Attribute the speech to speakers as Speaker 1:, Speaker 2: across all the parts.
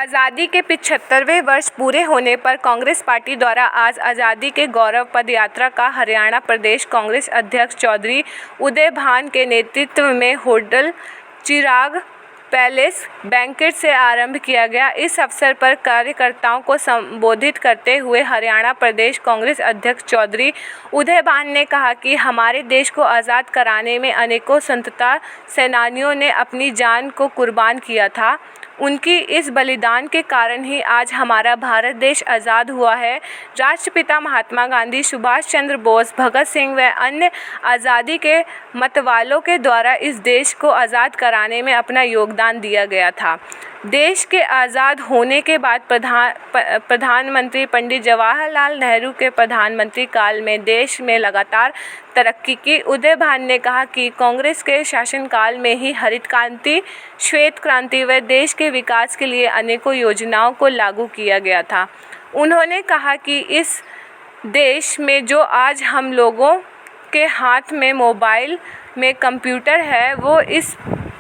Speaker 1: आज़ादी के 75वें वर्ष पूरे होने पर कांग्रेस पार्टी द्वारा आज आज़ादी के गौरव पदयात्रा का हरियाणा प्रदेश कांग्रेस अध्यक्ष चौधरी उदय भान के नेतृत्व में होटल चिराग पैलेस बैंकेट से आरंभ किया गया। इस अवसर पर कार्यकर्ताओं को संबोधित करते हुए हरियाणा प्रदेश कांग्रेस अध्यक्ष चौधरी उदय भान ने कहा कि हमारे देश को आज़ाद कराने में अनेकों स्वतंत्रता सेनानियों ने अपनी जान को कुर्बान किया था। उनकी इस बलिदान के कारण ही आज हमारा भारत देश आज़ाद हुआ है। राष्ट्रपिता महात्मा गांधी, सुभाष चंद्र बोस, भगत सिंह व अन्य आज़ादी के मतवालों के द्वारा इस देश को आज़ाद कराने में अपना योगदान दिया गया था। देश के आज़ाद होने के बाद प्रधानमंत्री पंडित जवाहरलाल नेहरू के प्रधानमंत्री काल में देश में लगातार तरक्की की। उदय भान ने कहा कि कांग्रेस के शासनकाल में ही हरित क्रांति, श्वेत क्रांति व देश के विकास के लिए अनेकों योजनाओं को लागू किया गया था। उन्होंने कहा कि इस देश में जो आज हम लोगों के हाथ में मोबाइल में कंप्यूटर है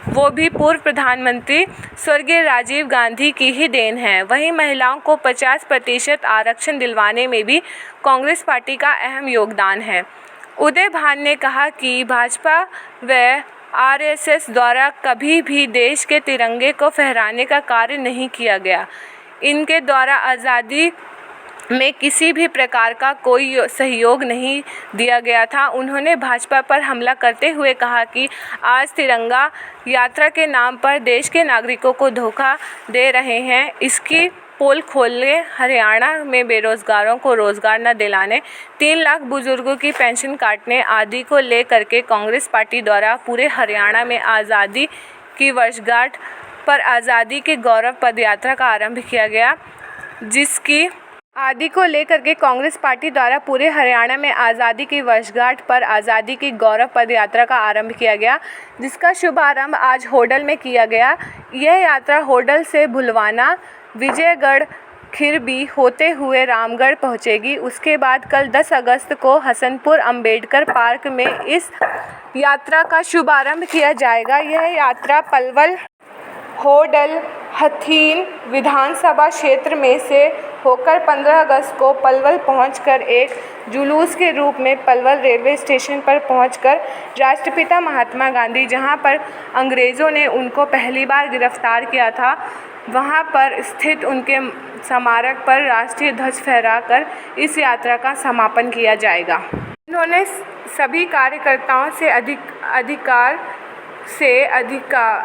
Speaker 1: वो भी पूर्व प्रधानमंत्री स्वर्गीय राजीव गांधी की ही देन है। वहीं महिलाओं को 50% आरक्षण दिलवाने में भी कांग्रेस पार्टी का अहम योगदान है। उदय भान ने कहा कि भाजपा व आरएसएस द्वारा कभी भी देश के तिरंगे को फहराने का कार्य नहीं किया गया। इनके द्वारा आज़ादी में किसी भी प्रकार का कोई सहयोग नहीं दिया गया था। उन्होंने भाजपा पर हमला करते हुए कहा कि आज तिरंगा यात्रा के नाम पर देश के नागरिकों को धोखा दे रहे हैं। इसकी पोल खोलने, हरियाणा में बेरोजगारों को रोजगार न दिलाने, 3 लाख बुजुर्गों की पेंशन काटने आदि को लेकर के कांग्रेस पार्टी द्वारा पूरे हरियाणा में आज़ादी की वर्षगांठ पर आज़ादी के गौरव पदयात्रा का आरंभ किया गया। जिसकी आदि को लेकर के कांग्रेस पार्टी द्वारा पूरे हरियाणा में आज़ादी की वर्षगांठ पर आज़ादी की गौरव पदयात्रा का आरंभ किया गया, जिसका शुभारंभ आज होडल में किया गया। यह यात्रा होडल से भुलवाना, विजयगढ़, खिरबी होते हुए रामगढ़ पहुंचेगी। उसके बाद कल 10 अगस्त को हसनपुर अंबेडकर पार्क में इस यात्रा का शुभारंभ किया जाएगा। यह यात्रा पलवल, होडल, हथीन विधानसभा क्षेत्र में से होकर 15 अगस्त को पलवल पहुंचकर एक जुलूस के रूप में पलवल रेलवे स्टेशन पर पहुंचकर राष्ट्रपिता महात्मा गांधी, जहां पर अंग्रेज़ों ने उनको पहली बार गिरफ्तार किया था, वहां पर स्थित उनके स्मारक पर राष्ट्रीय ध्वज फहराकर इस यात्रा का समापन किया जाएगा। उन्होंने सभी कार्यकर्ताओं से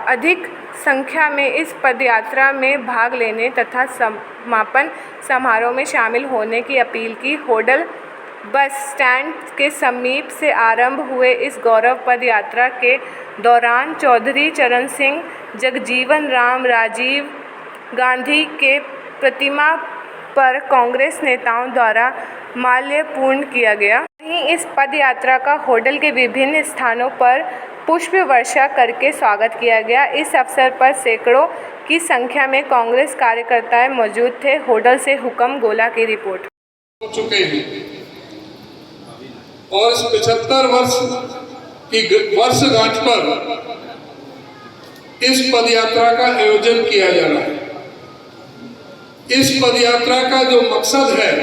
Speaker 1: अधिक संख्या में इस पदयात्रा में भाग लेने तथा समापन समारोह में शामिल होने की अपील की। होडल बस स्टैंड के समीप से आरंभ हुए इस गौरव पदयात्रा के दौरान चौधरी चरण सिंह, जगजीवन राम, राजीव गांधी के प्रतिमा पर कांग्रेस नेताओं द्वारा माल्यार्पण किया गया। वहीं इस पदयात्रा का होडल के विभिन्न स्थानों पर पुष्प वर्षा करके स्वागत किया गया। इस अवसर पर सैकड़ों की संख्या में कांग्रेस कार्यकर्ता मौजूद थे। होडल से हुक्म गोला की रिपोर्ट।
Speaker 2: हो चुके हैं और इस 75 वर्ष की वर्षगांठ पर इस पदयात्रा का आयोजन किया जा रहा है। इस पदयात्रा का जो मकसद है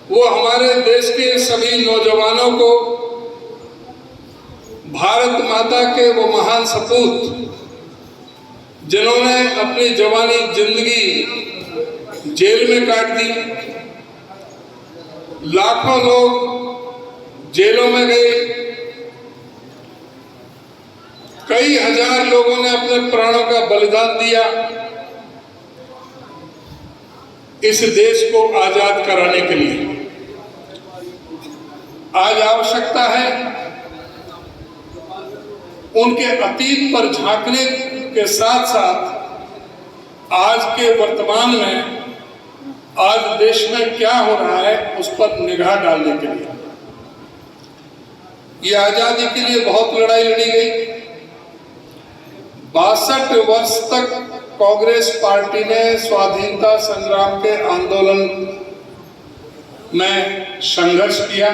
Speaker 2: वो हमारे देश के सभी नौजवानों को भारत माता के वो महान सपूत जिन्होंने अपनी जवानी जिंदगी जेल में काट दी, लाखों लोग जेलों में गए, कई हजार लोगों ने अपने प्राणों का बलिदान दिया इस देश को आजाद कराने के लिए। आज आवश्यकता है उनके अतीत पर झांकने के साथ साथ आज के वर्तमान में आज देश में क्या हो रहा है उस पर निगाह डालने के लिए। ये आजादी के लिए बहुत लड़ाई लड़ी गई। 62 वर्ष तक कांग्रेस पार्टी ने स्वाधीनता संग्राम के आंदोलन में संघर्ष किया।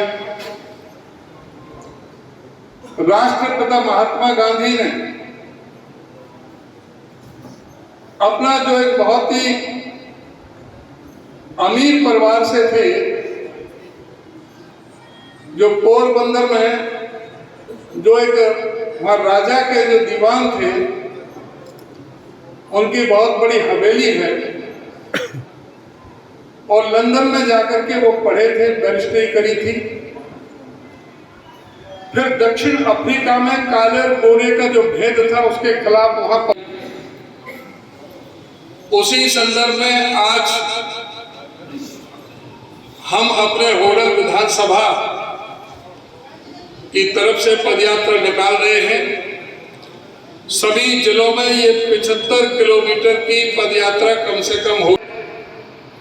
Speaker 2: राष्ट्रपिता महात्मा गांधी ने अपना जो एक बहुत ही अमीर परिवार से थे, जो पोरबंदर में जो एक वहां राजा के जो दीवान थे, उनकी बहुत बड़ी हवेली है, और लंदन में जाकर के वो पढ़े थे, बैरिस्टरी करी थी। फिर दक्षिण अफ्रीका में काले और गोरे का जो भेद था उसके खिलाफ वहां पर, उसी संदर्भ में आज हम अपने होडल विधानसभा की तरफ से पदयात्रा निकाल रहे हैं। सभी जिलों में ये 75 किलोमीटर की पदयात्रा कम से कम हो।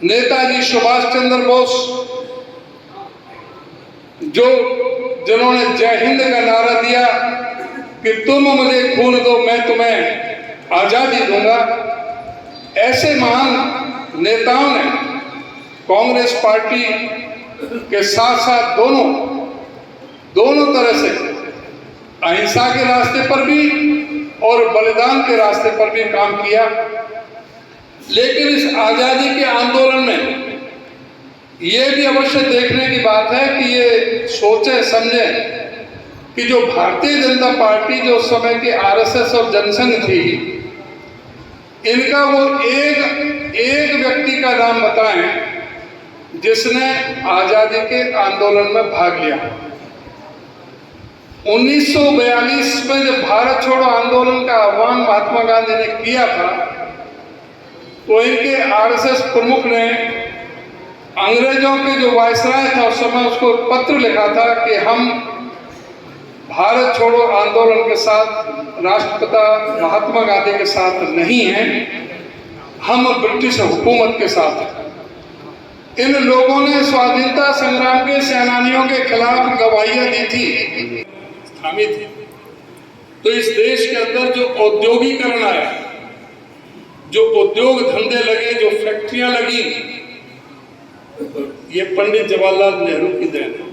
Speaker 2: नेताजी सुभाष चंद्र बोस जिन्होंने जय हिंद का नारा दिया कि तुम मुझे खून दो मैं तुम्हें आजादी दूंगा, ऐसे महान नेताओं ने कांग्रेस पार्टी के साथ साथ दोनों तरह से अहिंसा के रास्ते पर भी और बलिदान के रास्ते पर भी काम किया। लेकिन इस आजादी के आंदोलन में ये भी अवश्य देखने की बात है कि ये सोचे समझे कि जो भारतीय जनता पार्टी जो उस समय की आरएसएस और जनसंघ थी, इनका वो एक व्यक्ति का नाम बताएं जिसने आजादी के आंदोलन में भाग लिया। 1942 में जब भारत छोड़ो आंदोलन का आह्वान महात्मा गांधी ने किया था, तो इनके आरएसएस प्रमुख ने अंग्रेजों के जो वायसराय था उस समय उसको पत्र लिखा था कि हम भारत छोड़ो आंदोलन के साथ राष्ट्रपिता महात्मा गांधी के साथ नहीं हैं, हम ब्रिटिश हुकूमत के साथ हैं। इन लोगों ने स्वाधीनता संग्राम के सेनानियों के खिलाफ गवाहियां दी थी। तो इस देश के अंदर जो औद्योगिकरण आया, जो उद्योग धंधे लगे, जो फैक्ट्रियां लगी, ये पंडित जवाहरलाल नेहरू की देन है।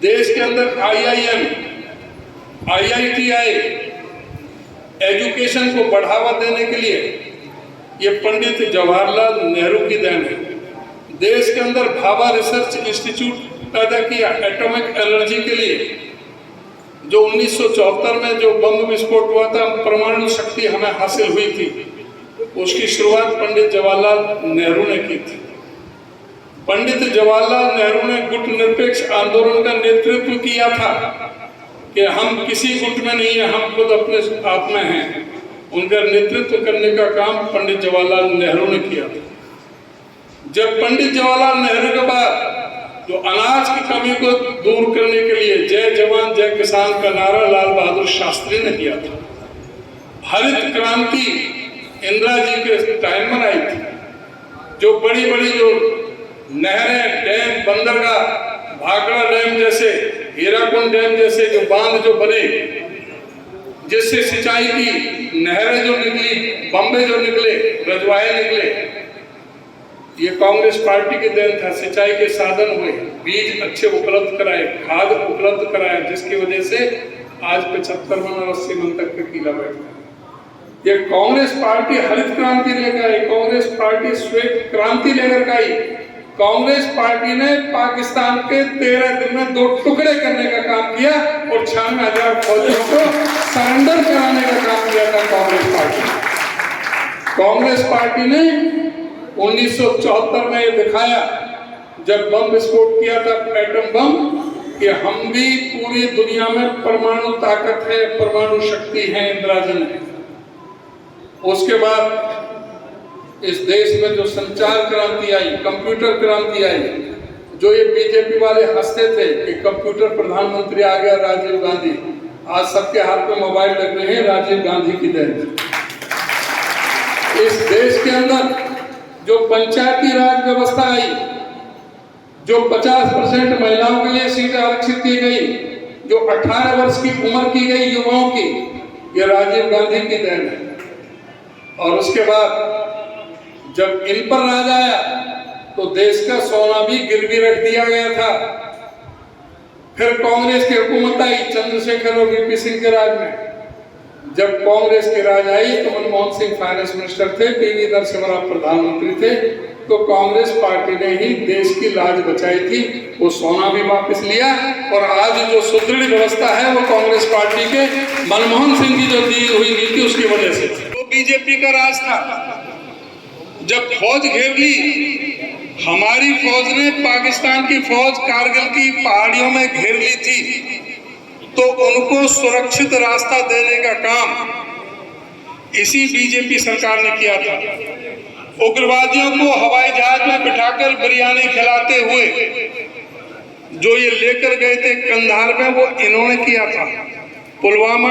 Speaker 2: देश के अंदर IIM, IITI एजुकेशन को बढ़ावा देने के लिए ये पंडित जवाहरलाल नेहरू की देन है। देश के अंदर भाभा रिसर्च इंस्टीट्यूट पैदा किया एटॉमिक एनर्जी के लिए, जो 1974 में जो बम विस्फोट हुआ था, परमाणु शक्ति हमें हासिल हुई थी, उसकी शुरुआत पंडित जवाहरलाल नेहरू ने की थी। पंडित जवाहरलाल नेहरू ने गुट निरपेक्ष आंदोलन का नेतृत्व किया था कि हम किसी गुट में नहीं है, हम खुद अपने आप में हैं। उनका नेतृत्व करने का काम पंडित जवाहरलाल नेहरू ने किया था। जब पंडित जवाहरलाल नेहरू के बाद जो अनाज की कमी को दूर करने के लिए जय जवान जय किसान का नारा लाल बहादुर शास्त्री ने किया था। हरित क्रांति इंदिरा जी के टाइम में आई थी। जो बड़ी बड़ी जो नहरें, डैम, बंदरगाह, भाखड़ा डैम जैसे, हीराकुंड डैम जैसे जो बांध जो बने, जिससे सिंचाई की नहरें जो निकली, बम्बे जो निकले, रजवाहे निकले, ये कांग्रेस पार्टी के देन था। सिंचाई के साधन हुए, बीज अच्छे उपलब्ध कराए, खाद उपलब्ध कराए, जिसकी वजह से आज 75 मन और 80 मन तक का किला बैठा है। ये कांग्रेस पार्टी हरित क्रांति लेकर आई, कांग्रेस पार्टी श्वेत क्रांति लेकर आई। कांग्रेस पार्टी ने पाकिस्तान के 13 दिन में 2 टुकड़े करने का काम किया और 96,000 फौजियों को सरेंडर कराने का काम किया था कांग्रेस पार्टी। कांग्रेस पार्टी ने 1974 में ये दिखाया, जब बम विस्फोट किया था, एटम बम, कि हम भी पूरी दुनिया में परमाणु ताकत है, परमाणु शक्ति है इंदिरा जी ने। उसके बाद इस देश में जो संचार क्रांति आई, कंप्यूटर क्रांति आई, जो ये बीजेपी वाले हंसते थे कि कंप्यूटर प्रधानमंत्री आ गया राजीव गांधी, आज सबके हाथ में मोबाइल लग रहे हैं, राजीव गांधी की देन। इस देश के अंदर जो पंचायती राज व्यवस्था आई, जो 50% महिलाओं के लिए सीटें आरक्षित की गई, जो 18 वर्ष की उम्र की गई युवाओं की, ये राजीव गांधी की देन है। और उसके बाद जब इन पर राज आया तो देश का सोना भी गिरवी रख दिया गया था। फिर कांग्रेस की हुकूमत आई चंद्रशेखर और वीपी सिंह के राज में, जब कांग्रेस की राज आई तो मनमोहन सिंह फाइनेंस मिनिस्टर थे, पीवी नरसिम्हा राव प्रधानमंत्री थे, तो कांग्रेस पार्टी ने ही देश की लाज बचाई थी। वो सोना भी वापस लिया और आज जो सुदृढ़ व्यवस्था है वो कांग्रेस पार्टी के मनमोहन सिंह की जो दी हुई नीति उसकी वजह से। तो बीजेपी का राज था। जब फौज घेर ली, हमारी फौज ने पाकिस्तान की फौज कारगिल की पहाड़ियों में घेर ली थी, तो उनको सुरक्षित रास्ता देने का काम इसी बीजेपी सरकार ने किया था। उग्रवादियों को हवाई जहाज में बिठाकर बिरयानी खिलाते हुए जो ये लेकर गए थे कंधार में, वो इन्होंने किया था। पुलवामा